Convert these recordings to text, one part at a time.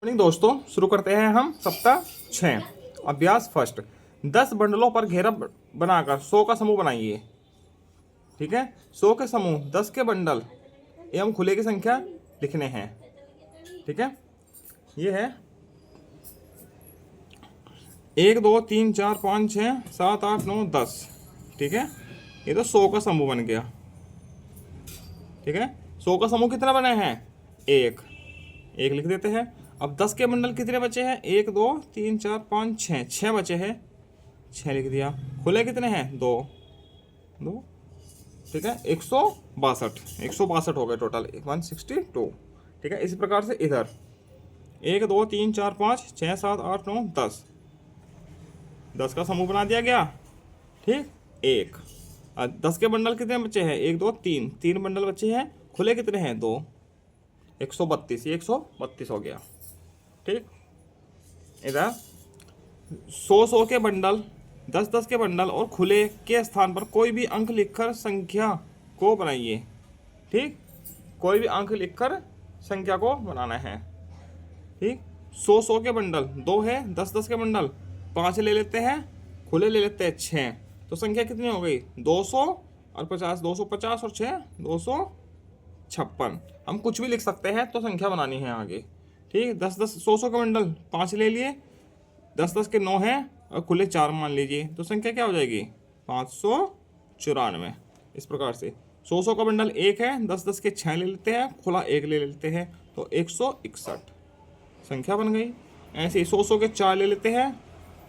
Morning दोस्तों, शुरू करते हैं हम सप्ताह 6 अभ्यास फर्स्ट। 10 बंडलों पर घेरा बनाकर 100 का समूह बनाइए। ठीक है, 100 के समूह, 10 के बंडल एवं खुले की संख्या लिखने हैं। ठीक है, ये है 1 2 3 4 5 6 7 8 9 10। ठीक है, ये तो 100 का समूह बन गया। ठीक है, 100 का समूह कितना बने हैं? एक लिख देते हैं। अब 10 के बंडल कितने बचे हैं? 1 2 3 4 5 6, 6 बचे हैं, 6 लिख दिया। खुले कितने हैं? 2। ठीक है, 162 हो गए टोटल, 162। ठीक है, इसी प्रकार से इधर 1 2 3 4 5 6 7 8 9 10, 10 का समूह बना दिया गया। ठीक, 1। 10 के बंडल कितने बचे हैं? 1 2 3, 3 बंडल बचे हैं। खुले कितने हैं? 2, 132। ये 132 हो गया। ठीक, इधर 100 के बंडल, 10 के बंडल और खुले के स्थान पर कोई भी अंक लिखकर संख्या को बनाइए। ठीक, कोई भी अंक लिखकर संख्या को बनाना है। ठीक, 100 के बंडल 2 है, 10 के बंडल 5 ले लेते हैं, खुले ले लेते हैं 6, तो संख्या कितनी हो गई? 200 और 50, 250 और 6 256। हम कुछ भी लिख सकते हैं, तो संख्या बनानी है आगे। ठीक, 100 के बंडल 5 ले लिए, 10 के 9 हैं और खुले 4 मान लीजिए, तो संख्या क्या हो जाएगी? 594। इस प्रकार से 100 का बंडल 1 है, 10 के 6 ले लेते हैं, खुला 1 ले लेते हैं, तो 161 संख्या बन गई। ऐसे ही 100 के 4 ले लेते हैं,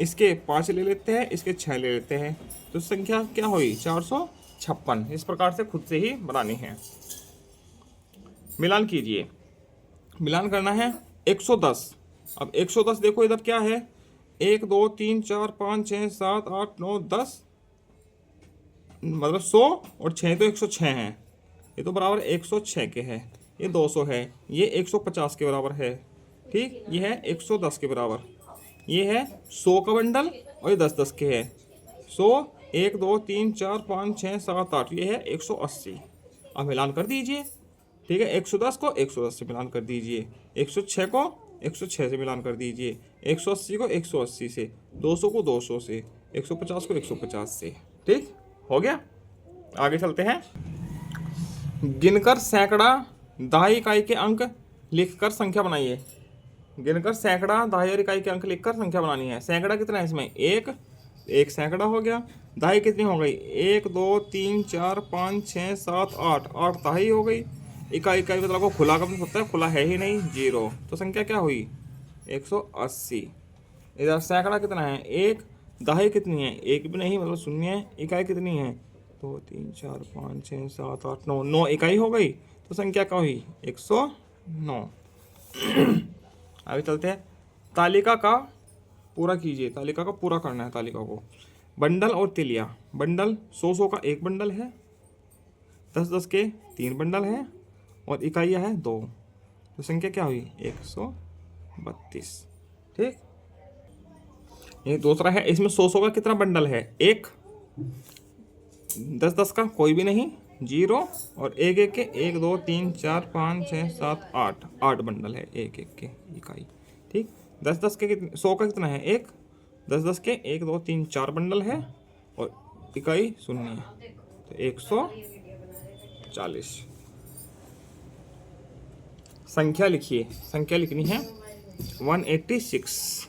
इसके 5 ले लेते हैं, इसके 6 ले लेते हैं, तो संख्या क्या हुई? 456। इस प्रकार से खुद से ही बनानी है। मिलान कीजिए। मिलान करना है 110। अब 110 देखो इधर क्या है? 1 2 3 4 5 6 7 8 9 10, मतलब 100 और 6 तो 106 हैं, ये तो बराबर 106 के है। ये 200 है, ये 150 के बराबर है। ठीक, ये है 110 के बराबर। ये है 100 का बंडल और ये 10 के है। 100, 1 2 3 4 5 6 7 8, ये है 180। अब मिलान कर दीजिए। ठीक है, 110 को 110 से मिलान कर दीजिए, 106 को 106 से मिलान कर दीजिए, 180 को 180 से, 200 को 200 से, 150 को 150 से। ठीक हो गया। आगे चलते हैं। गिनकर सैकड़ा दहाई इकाई के अंक लिखकर संख्या बनाइए। गिनकर सैकड़ा दहाई और इकाई के अंक लिखकर संख्या बनानी है। सैकड़ा कितना है इसमें? एक सैकड़ा हो गया। दहाई कितनी हो गई? 1 2 3 4 5 6 7 8, 8 दहाई हो गई। इकाई मतलब को खुला कब होता है? खुला है ही नहीं, 0, तो संख्या क्या हुई? 180। इधर सैकड़ा कितना है? 1। दहाई कितनी है? 1 भी नहीं, मतलब 0 है। इकाई कितनी है? 2 3 4 5 6 7 8 9, 9 इकाई हो गई, तो संख्या क्या हुई? 109। आगे चलते हैं। तालिका का पूरा कीजिए। तालिका का पूरा करना है तालिका को। बंडल और तिलिया। बंडल 100 का 1 बंडल है, 10 के 3 बंडल है और इकाइयाँ है 2, तो संख्या क्या हुई? 132। ठीक, ये दूसरा है। इसमें 100 का कितना बंडल है? 1। 10 का कोई भी नहीं, 0, और 1 के 1 2 3 4 5 6 7 8, 8 बंडल है 1 के इकाई। ठीक, 10 के 100 का कितना है? 1। 10 के 1 2 3 4 बंडल है और इकाई 0 है, तो 140। संख्या लिखिए। संख्या लिखनी है 186,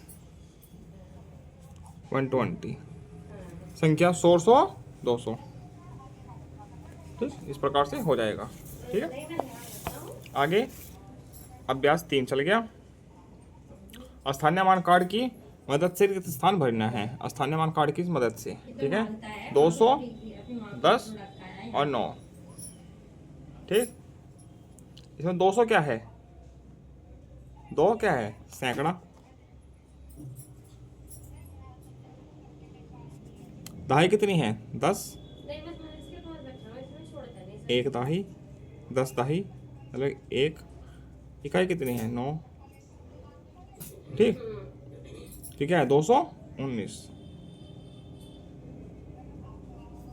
120। संख्या 100 200। ठीक, इस प्रकार से हो जाएगा। ठीक है, आगे अभ्यास 3 चल गया। स्थानीय मान कार्ड की मदद से रिक्त स्थान भरना है। स्थानीय मान कार्ड की मदद से। ठीक है, 200, 10 और 9। ठीक, इसमें 200 क्या है? 2 क्या है? सैकड़ा। दहाई कितनी है? 10। 1 दहाई, 10 दहाई, मतलब 1 इकाई कितनी है? 9। ठीक, ठीक है, 219।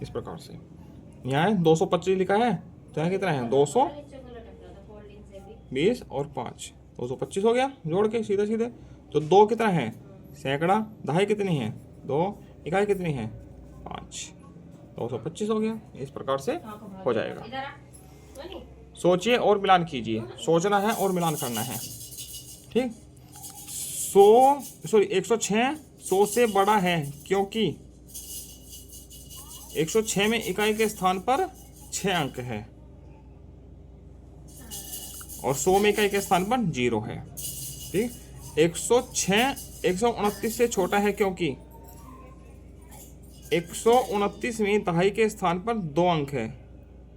इस प्रकार से यहाँ है 225 लिखा है, तो यहाँ कितना है? 220 और 5, 225 हो गया जोड़ के सीधे सीधे। तो 2 कितना है सैकड़ा, दहाई कितनी है 2, इकाई कितनी है 5, 225 हो गया। इस प्रकार से हो जाएगा। सोचिए और मिलान कीजिए, सोचना है और मिलान करना है। ठीक, 106 100 से बड़ा है क्योंकि 106 में इकाई के स्थान पर 6 अंक है और 100 में इकाई के स्थान पर 0 है। ठीक, 106 129 से छोटा है क्योंकि 129 में दहाई के स्थान पर 2 अंक है।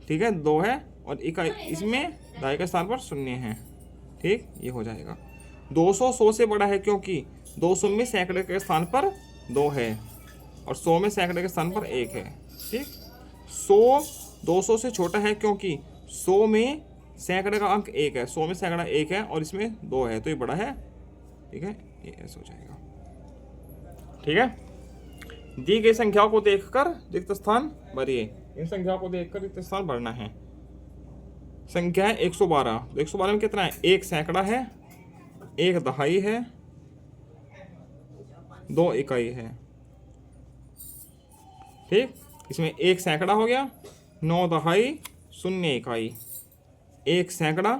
ठीक है, 2 है और इकाई इसमें दहाई के स्थान पर 0 है। ठीक, ये हो जाएगा। 200 100 से बड़ा है क्योंकि 200 में सैकड़े के स्थान पर 2 है और 100 में सैकड़े के स्थान पर 1 है। ठीक, 100 200 से छोटा है क्योंकि 100 में सैकड़े का अंक 1 है, 100 में सैकड़ा 1 है और इसमें 2 है तो ये बड़ा है। ठीक है, ये ऐसा हो जाएगा। ठीक है, दी गई संख्याओं को देखकर रिक्त स्थान भरिए। इन संख्याओं को देखकर रिक्त स्थान भरना है। संख्या है 112, तो 112 में कितना है 1 सैकड़ा है, 1 दहाई है, 2 इकाई है। ठीक, इसमें 1 सैकड़ा हो गया, 9 दहाई 0 इकाई, 1 सैकड़ा,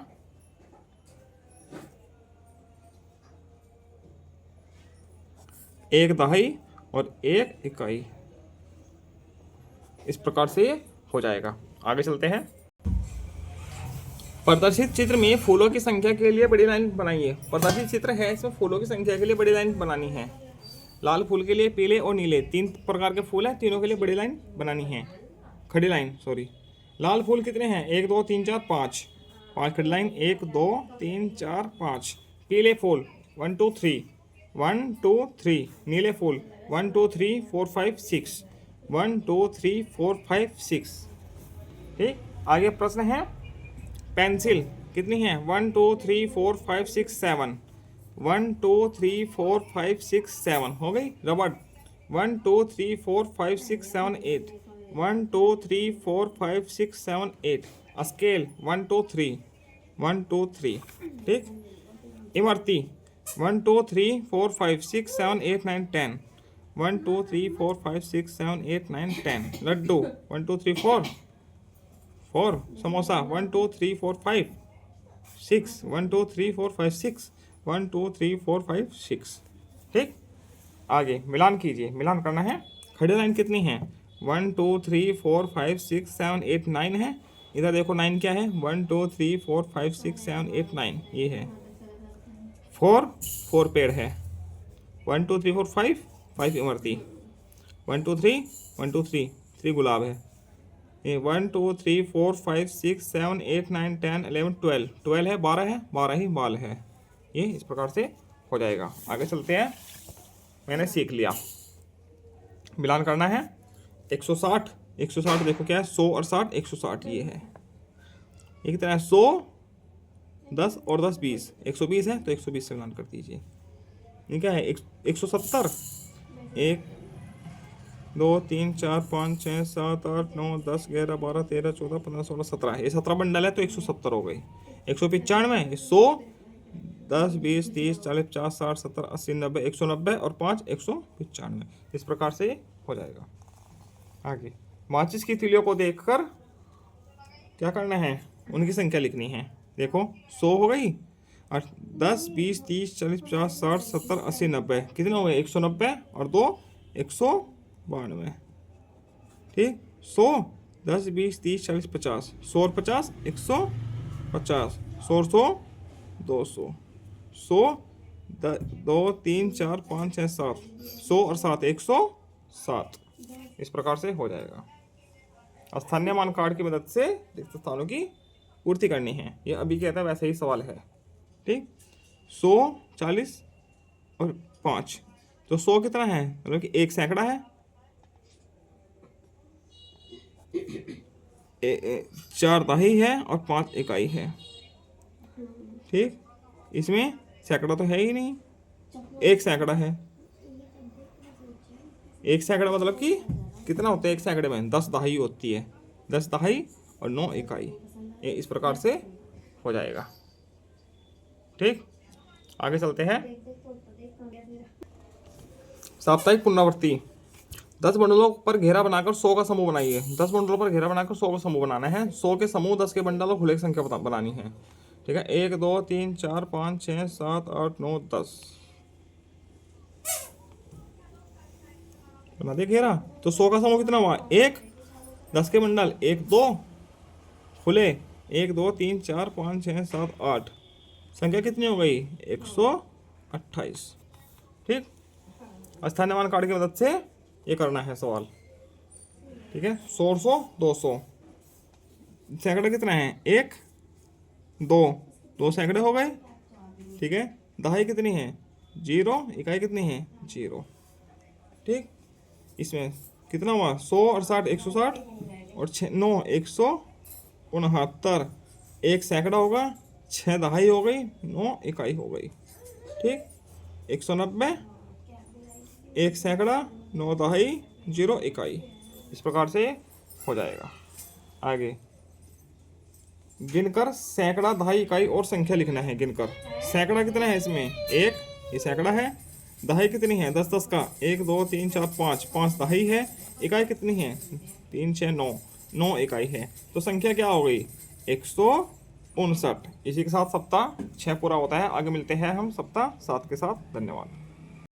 1 दहाई और 1 इकाई। इस प्रकार से ये हो जाएगा। आगे चलते हैं। प्रदर्शित चित्र में फूलों की संख्या के लिए बड़ी लाइन बनाइए। प्रदर्शित चित्र है, इसमें फूलों की संख्या के लिए बड़ी लाइन बनानी है। लाल फूल के लिए पीले और नीले 3 प्रकार के फूल हैं, तीनों के लिए बड़ी लाइन बनानी है, खड़ी लाइन सॉरी। लाल फूल कितने हैं 1 2 3 4 5, 5 खड़ी लाइन 1 2 3 4 5। पीले फूल 1 2 3 1 2 3। नीले फूल 1 2 3 4 5 6 1 2 3 4 5 6। ठीक, आगे प्रश्न है पेंसिल कितनी है 1 2 3 4 5 6 7 1 2 3 4 5 6 7 हो गई। रबड़ 1 2 3 4 5 6 7 8 1 2 3 4 5 6 7 8। स्केल 1 2 3 1 2 3। ठीक, इमरती 1 2 3 4 5 6 7 8 9 10 1 2 3 4 5 6 7 8 9 10। लड्डू 1 2 3 4 4। समोसा 1 2 3 4 5 6 1 2 3 4 5 6 1 2 3 4 5 6। ठीक, आगे मिलान कीजिए, मिलान करना है। खड़ी लाइन कितनी है 1 2 3 4 5 6 7 8 9 है। इधर देखो 9 क्या है 1 2 3 4 5 6 7 8 9 ये है। 4 पेड़ है 1 2 3 4 5 इमरती 1 2 3 1 2 3 गुलाब है। ये 1 2 3 4 5 6 7 8 9 10 11 12 है, 12 है, 12 ही बाल है। ये इस प्रकार से हो जाएगा। आगे चलते हैं। मैंने सीख लिया, मिलान करना है। 160 देखो क्या है 100 और 60 160 ये है। ये कितना है 100 10 और 10 20 120 है तो 120 से मिलान कर दीजिए। ये क्या है 170 1 2 3 4 5 6 7 8 9 10 11 12 13 14 15 16 17। ये 17 बंडल है तो 170 हो गई। 195 100 10 20 30 40 50 60 70 80 90 190 और 5 195। इस प्रकार से हो जाएगा। आगे माचिस की तीलियों को देखकर क्या करना है उनकी संख्या लिखनी है। देखो 100 हो गई और 10 20 30 40 50 60 70 80 90 कितने हो गए 190 और 2 192। ठीक, 100 10 20 30 40 50 100 और 50 150 100 100 200 100 2 3 4 5 6 7 100 और 7 107। इस प्रकार से हो जाएगा। स्थानीय मान कार्ड की मदद से रिक्त स्थानों की पूर्ति करनी है। ये अभी कहता है वैसे ही सवाल है। ठीक, 100 40 और 5 तो 100 कितना है मतलब कि 1 सैकड़ा है, 4 दहाई है और 5 इकाई है। ठीक, इसमें सैकड़ा तो है ही नहीं, 1 सैकड़ा है। 1 सैकड़ा मतलब कि कितना होता है 1 सैकड़े में 10 दहाई होती है, 10 दहाई और 9 इकाई। ये इस प्रकार से हो जाएगा। ठीक। आगे चलते हैं। साप्ताहिक पुनरावृत्ति। 10 बंडलों पर घेरा बनाकर 100 का समूह बनाइए। 10 बंडलों पर घेरा बनाकर 100 का समूह बनाना है। 100 के समूह 10 के बंडल और खुले की संख्या बनानी है। ठीक है, 1 2 3 4 5 6 7 8 9 10 बना दिया घेरा। तो 100 का समूह कितना हुआ? 1, 10 के बंडल 1 2 खुले 1 2 3 4 5 6 7 8, संख्या कितनी हो गई? 128। ठीक, स्थानीय मान कार्ड की मदद से ये करना है सवाल। ठीक है, 100 100 200, सैकड़े कितना है? 1 2, 2 सैकड़े हो गए। ठीक है, दहाई कितनी है? 0, इकाई कितनी है? 0। ठीक, इसमें कितना हुआ? 100 और 60 160 और 6 9 169। 1 सैकड़ा होगा, 6 दहाई हो गई, 9 इकाई हो गई। ठीक, 190, 1 सैकड़ा, 9 दहाई, 0 इकाई। इस प्रकार से हो जाएगा। आगे गिनकर सैकड़ा, दहाई, इकाई और संख्या लिखना है। गिनकर सैकड़ा कितना है इसमें? 1, ये सैकड़ा है। दहाई कितनी है? 10 10 का 1 2 3 4 5, 5 दहाई है। इकाई कितनी है? 3 6 9, 9 इकाई है। तो संख्या क्या हो गई? 159। इसी के साथ सप्ताह 6 पूरा होता है। आगे मिलते हैं हम सप्ताह 7 के साथ। धन्यवाद।